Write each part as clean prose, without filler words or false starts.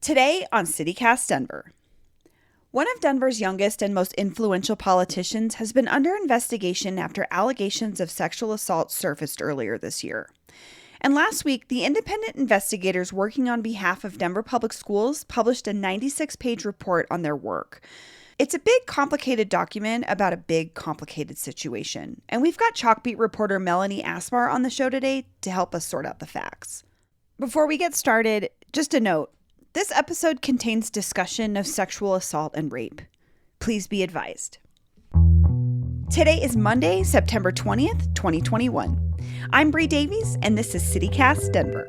Today on CityCast Denver. One of Denver's youngest and most influential politicians has been under investigation after allegations of sexual assault surfaced earlier this year. And last week, the independent investigators working on behalf of Denver Public Schools published a 96-page report on their work. It's a big, complicated document about a big, complicated situation. And we've got Chalkbeat reporter Melanie Asmar on the show today to help us sort out the facts. Before we get started, just a note. This episode contains discussion of sexual assault and rape. Please be advised. Today is Monday, September 20th, 2021. I'm Bree Davies, and this is CityCast Denver.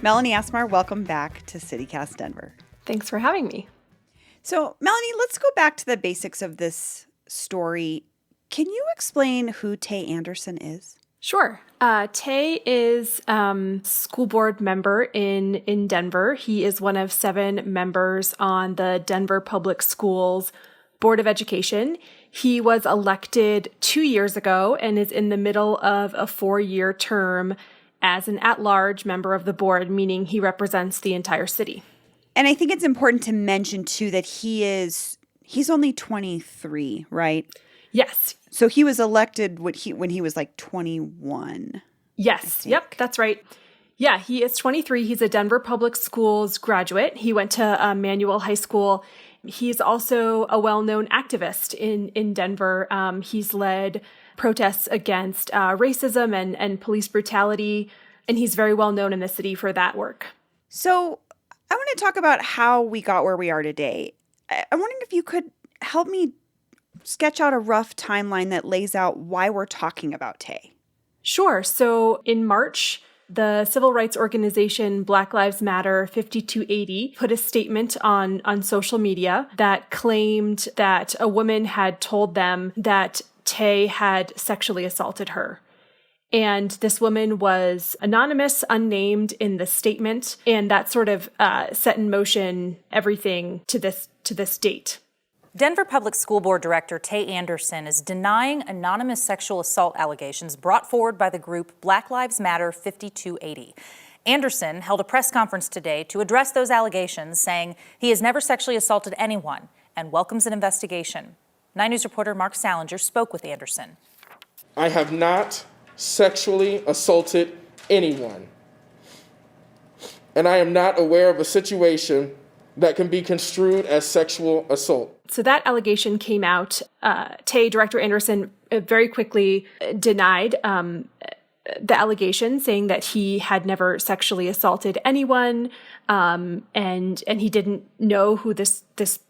Melanie Asmar, welcome back to CityCast Denver. Thanks for having me. So, Melanie, let's go back to the basics of this story. Can you explain who Tay Anderson is? Sure. Tay is school board member in Denver. He is one of 7 members on the Denver Public Schools Board of Education. He was elected 2 years ago and is in the middle of a 4-year term as an at-large member of the board, meaning he represents the entire city. And I think it's important to mention, too, that he's only 23, right? Yes. So he was elected when he was like 21. Yes. Yep. That's right. Yeah, he is 23. He's a Denver Public Schools graduate. He went to Manual High School. He's also a well-known activist in Denver. He's led protests against racism and police brutality, and he's very well known in the city for that work. So I want to talk about how we got where we are today. I'm wondering if you could help me sketch out a rough timeline that lays out why we're talking about Tay. Sure. So in March, the civil rights organization Black Lives Matter 5280 put a statement on social media that claimed that a woman had told them that Tay had sexually assaulted her. And this woman was anonymous, unnamed in the statement, and that sort of set in motion everything to this date. Denver Public School Board Director Tay Anderson is denying anonymous sexual assault allegations brought forward by the group Black Lives Matter 5280. Anderson held a press conference today to address those allegations, saying he has never sexually assaulted anyone and welcomes an investigation. 9 News reporter Mark Salinger spoke with Anderson. I have not sexually assaulted anyone, and I am not aware of a situation that can be construed as sexual assault. So that allegation came out. Tay, Director Anderson, very quickly denied the allegation, saying that he had never sexually assaulted anyone, and he didn't know who this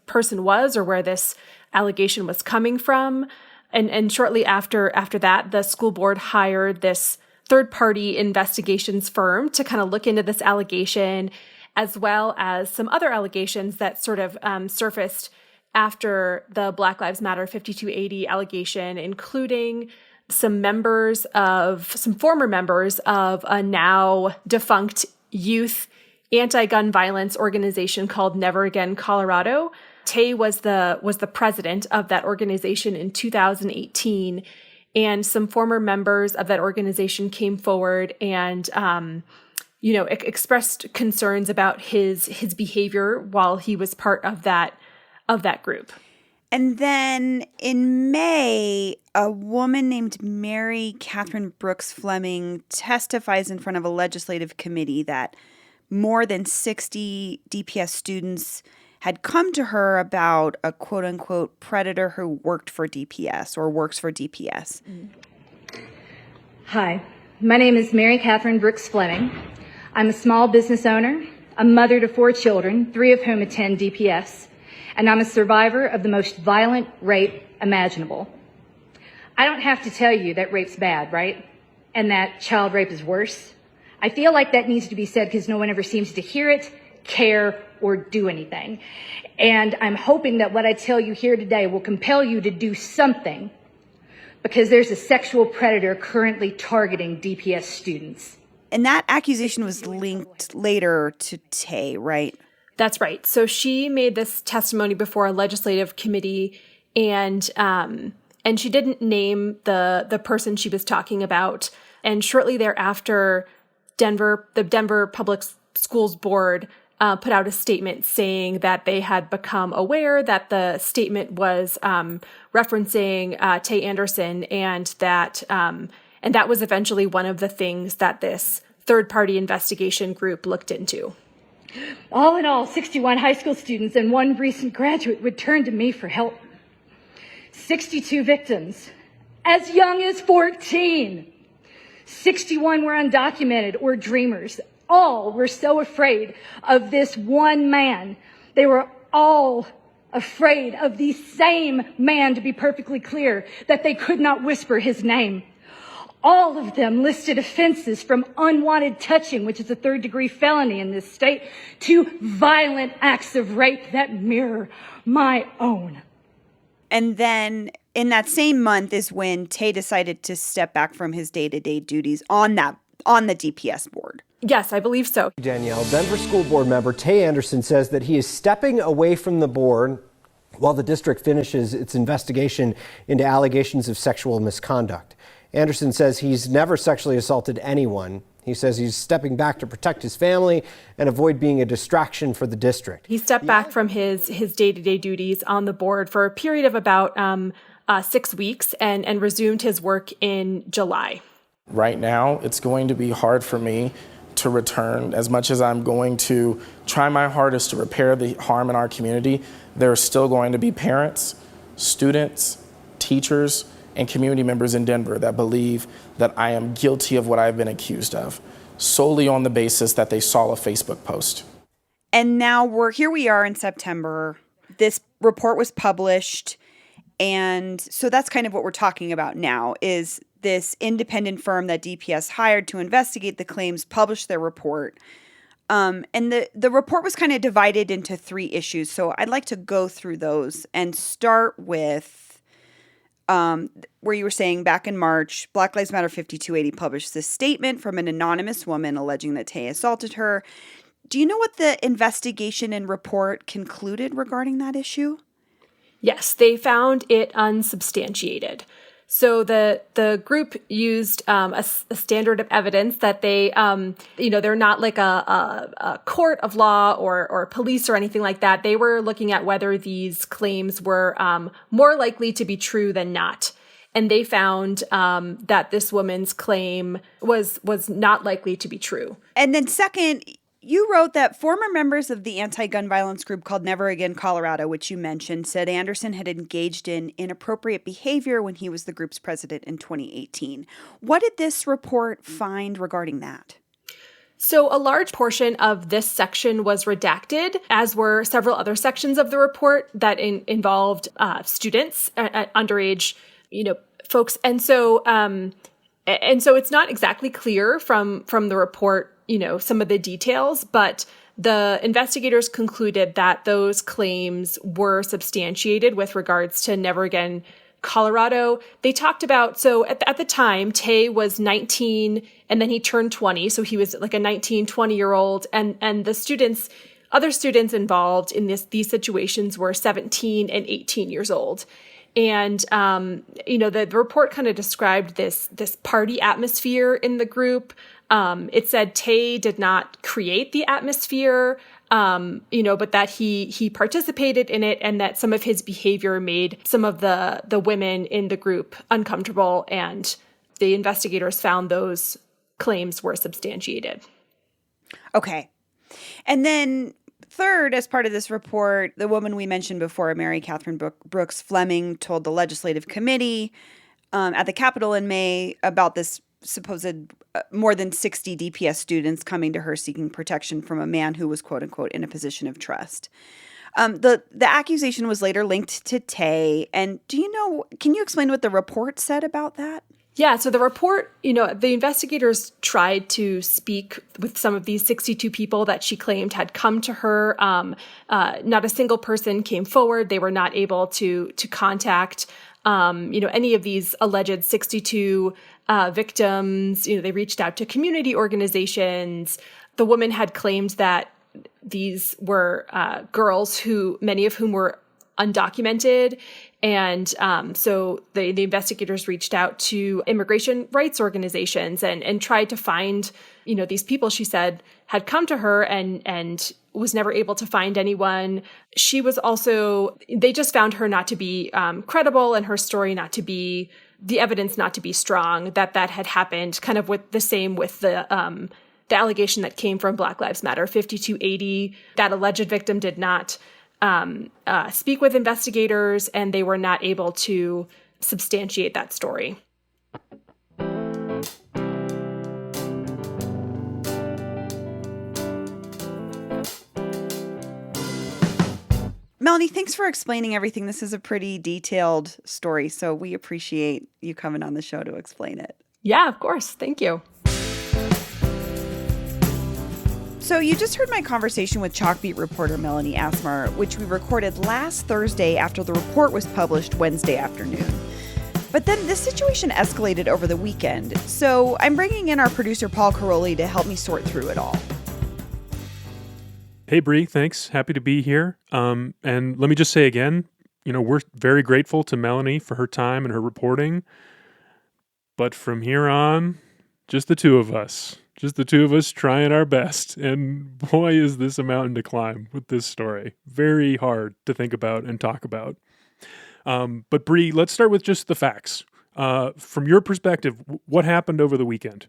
person was or where this allegation was coming from. And shortly after that, the school board hired this third-party investigations firm to kind of look into this allegation, as well as some other allegations that sort of surfaced after the Black Lives Matter 5280 allegation, including some former members of a now defunct youth anti-gun violence organization called Never Again Colorado. Tay was the president of that organization in 2018, and some former members of that organization came forward and expressed concerns about his behavior while he was part of that group. And then in May, a woman named Mary Catherine Brooks Fleming testifies in front of a legislative committee that more than 60 DPS students had come to her about a quote-unquote predator who worked for DPS or works for DPS. Hi, my name is Mary Catherine Brooks Fleming. I'm a small business owner, a mother to 4 children, 3 of whom attend DPS, and I'm a survivor of the most violent rape imaginable. I don't have to tell you that rape's bad, right? And that child rape is worse. I feel like that needs to be said because no one ever seems to hear it, care, or do anything. And I'm hoping that what I tell you here today will compel you to do something, because there's a sexual predator currently targeting DPS students. And that accusation was linked later to Tay, right? That's right. So she made this testimony before a legislative committee and she didn't name the person she was talking about. And shortly thereafter, the Denver Public Schools Board put out a statement saying that they had become aware that the statement was referencing Tay Anderson, and that was eventually one of the things that this third-party investigation group looked into. All in all, 61 high school students and one recent graduate would turn to me for help. 62 victims, as young as 14. 61 were undocumented or dreamers. All were so afraid of this one man. They were all afraid of the same man, to be perfectly clear, that they could not whisper his name. All of them listed offenses from unwanted touching, which is a third-degree felony in this state, to violent acts of rape that mirror my own. And then in that same month is when Tay decided to step back from his day-to-day duties on the DPS board. Yes, I believe so. Danielle, Denver School Board member Tay Anderson says that he is stepping away from the board while the district finishes its investigation into allegations of sexual misconduct. Anderson says he's never sexually assaulted anyone. He says he's stepping back to protect his family and avoid being a distraction for the district. He stepped back from his day-to-day duties on the board for a period of about 6 weeks and resumed his work in July. Right now, it's going to be hard for me to return. As much as I'm going to try my hardest to repair the harm in our community, there are still going to be parents, students, teachers, and community members in Denver that believe that I am guilty of what I've been accused of, solely on the basis that they saw a Facebook post. And now we are in September. This report was published. And so that's kind of what we're talking about now, is this independent firm that DPS hired to investigate the claims published their report. And the report was kind of divided into 3 issues. So I'd like to go through those and start with where you were saying back in March, Black Lives Matter 5280 published this statement from an anonymous woman alleging that Tay assaulted her. Do you know what the investigation and report concluded regarding that issue? Yes, they found it unsubstantiated. So the group used a standard of evidence that they, they're not like a court of law or police or anything like that. They were looking at whether these claims were more likely to be true than not. And they found that this woman's claim was not likely to be true. And then second, you wrote that former members of the anti-gun violence group called Never Again Colorado, which you mentioned, said Anderson had engaged in inappropriate behavior when he was the group's president in 2018. What did this report find regarding that? So a large portion of this section was redacted, as were several other sections of the report that involved students, underage, folks. And so it's not exactly clear from the report, some of the details, but the investigators concluded that those claims were substantiated with regards to Never Again Colorado. They talked about, so at the time, Tay was 19 and then he turned 20. So he was like a 19, 20-year-old. And the other students involved in these situations were 17 and 18 years old. And, the report kind of described this party atmosphere in the group. It said Tay did not create the atmosphere, but that he participated in it, and that some of his behavior made some of the women in the group uncomfortable, and the investigators found those claims were substantiated. Okay. And then third, as part of this report, the woman we mentioned before, Mary Catherine Brooks Fleming, told the legislative committee at the Capitol in May about this supposed more than 60 DPS students coming to her seeking protection from a man who was, quote unquote, in a position of trust. The accusation was later linked to Tay. And can you explain what the report said about that? Yeah, so the report, the investigators tried to speak with some of these 62 people that she claimed had come to her. Not a single person came forward. They were not able to contact, any of these alleged 62 victims. They reached out to community organizations. The woman had claimed that these were girls many of whom were undocumented. And so the investigators reached out to immigration rights organizations and tried to find, these people, she said, had come to her and was never able to find anyone. She was also, they just found her not to be credible, and her story not to be, the evidence not to be strong, that had happened, kind of with the allegation that came from Black Lives Matter 5280. That alleged victim did not speak with investigators, and they were not able to substantiate that story. Melanie, thanks for explaining everything. This is a pretty detailed story, so we appreciate you coming on the show to explain it. Yeah, of course. Thank you. So you just heard my conversation with Chalkbeat reporter Melanie Asmar, which we recorded last Thursday after the report was published Wednesday afternoon. But then this situation escalated over the weekend, so I'm bringing in our producer Paul Caroli to help me sort through it all. Hey, Bree, thanks. Happy to be here. And let me just say again, we're very grateful to Melanie for her time and her reporting. But from here on, just the two of us. Just the two of us trying our best. And boy, is this a mountain to climb with this story. Very hard to think about and talk about. But Bree, let's start with just the facts. From your perspective, what happened over the weekend?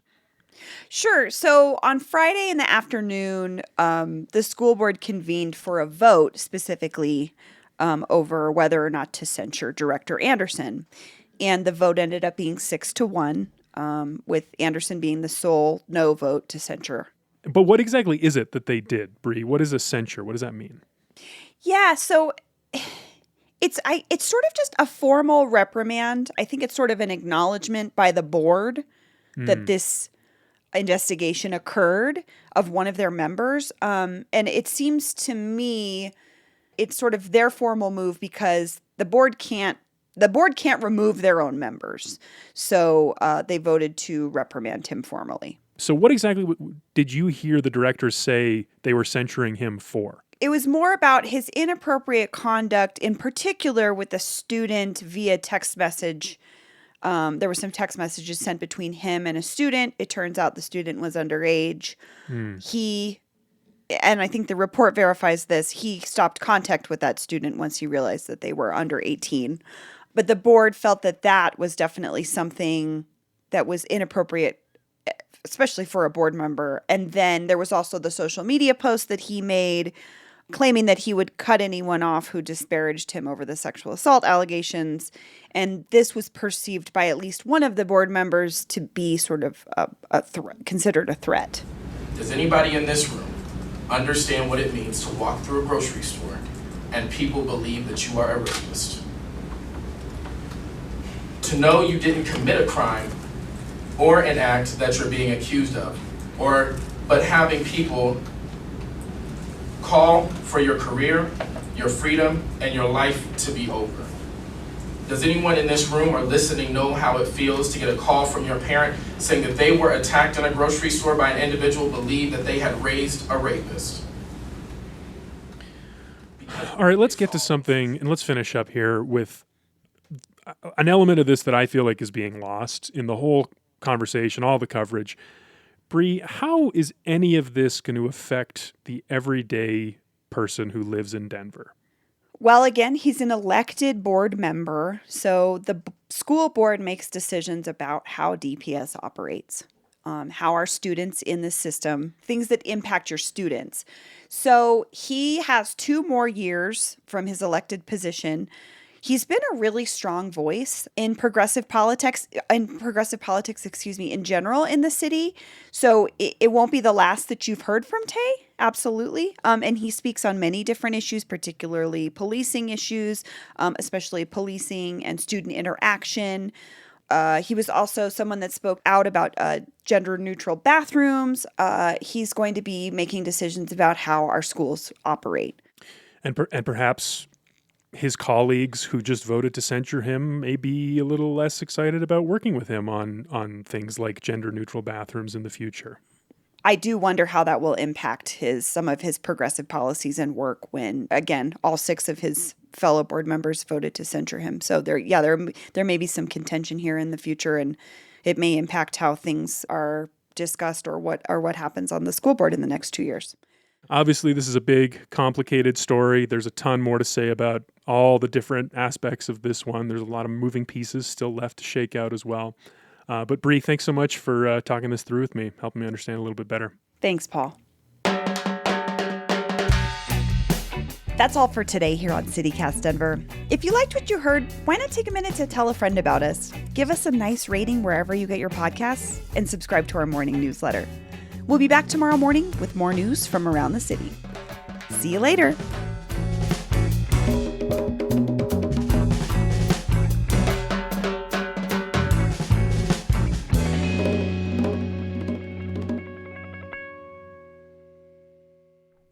Sure. So on Friday in the afternoon, the school board convened for a vote specifically over whether or not to censure Director Anderson. And the vote ended up being 6-1, with Anderson being the sole no vote to censure. But what exactly is it that they did, Bree? What is a censure? What does that mean? Yeah, so it's sort of just a formal reprimand. I think it's sort of an acknowledgement by the board that this investigation occurred of one of their members. And it seems to me it's sort of their formal move because the board can't remove their own members. So they voted to reprimand him formally. So what exactly did you hear the directors say they were censuring him for? It was more about his inappropriate conduct, in particular with a student via text message. There were some text messages sent between him and a student. It turns out the student was underage. And I think the report verifies this, he stopped contact with that student once he realized that they were under 18. But the board felt that was definitely something that was inappropriate, especially for a board member. And then there was also the social media post that he made claiming that he would cut anyone off who disparaged him over the sexual assault allegations. And this was perceived by at least one of the board members to be sort of considered a threat. Does anybody in this room understand what it means to walk through a grocery store and people believe that you are a rapist? To know you didn't commit a crime or an act that you're being accused of, but having people call for your career, your freedom, and your life to be over. Does anyone in this room or listening know how it feels to get a call from your parent saying that they were attacked in a grocery store by an individual believed that they had raised a rapist? All right, let's get to something, and let's finish up here with an element of this that I feel like is being lost in the whole conversation, all the coverage. Bree, how is any of this going to affect the everyday person who lives in Denver? Well, again, he's an elected board member, so the school board makes decisions about how DPS operates, how our students in the system, things that impact your students. So he has 2 more years from his elected position. He's been a really strong voice in progressive politics, in general in the city. So it won't be the last that you've heard from Tay. Absolutely. And he speaks on many different issues, particularly policing issues, especially policing and student interaction. He was also someone that spoke out about gender neutral bathrooms. He's going to be making decisions about how our schools operate. And perhaps his colleagues who just voted to censure him may be a little less excited about working with him on things like gender neutral bathrooms in the future. I do wonder how that will impact some of his progressive policies and work when, again, all 6 of his fellow board members voted to censure him. So there may be some contention here in the future, and it may impact how things are discussed or what happens on the school board in the next 2 years. Obviously, this is a big, complicated story. There's a ton more to say about all the different aspects of this one. There's a lot of moving pieces still left to shake out as well. But Bree, thanks so much for talking this through with me, helping me understand a little bit better. Thanks, Paul. That's all for today here on CityCast Denver. If you liked what you heard, why not take a minute to tell a friend about us? Give us a nice rating wherever you get your podcasts and subscribe to our morning newsletter. We'll be back tomorrow morning with more news from around the city. See you later.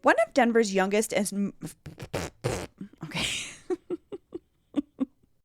One of Denver's youngest and